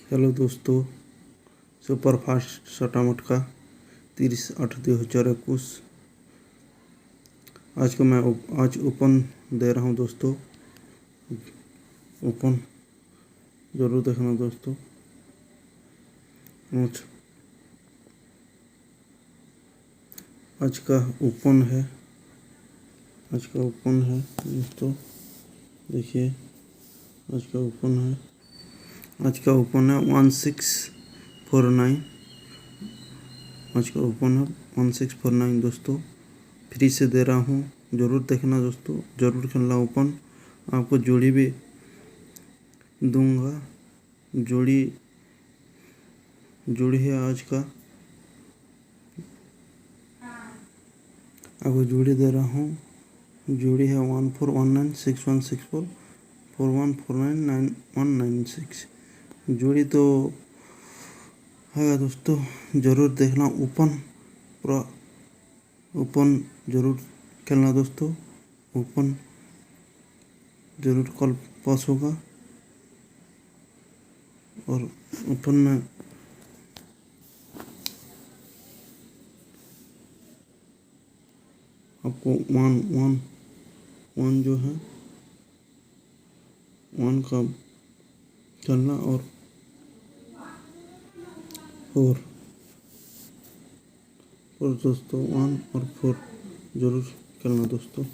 Hello दोस्तों, superfast सट्टा मटका 30/8/2021। आज ओपन दे रहा हूँ दोस्तों। ओपन ज़रूर देखना दोस्तों। आज का ओपन है दोस्तों। देखिए, आज का ओपन है 1649। आज का ओपन है 1649 दोस्तों। फ्री से दे रहा हूँ, ज़रूर देखना दोस्तों, ज़रूर खेलना। ओपन आपको जोड़ी भी दूंगा। जोड़ी है आज का, आपको जोड़ी दे रहा हूँ। जोड़ी है 14196164 41499196। जोड़ी तो है दोस्तों, ज़रूर देखना। पूरा ओपन ज़रूर खेलना दोस्तों। ओपन ज़रूर कल पास होगा। और ओपन में आपको वन जो है वन का खेलना, और 4 दोस्तों 1 और 4 ज़रूर खेलना दोस्तों।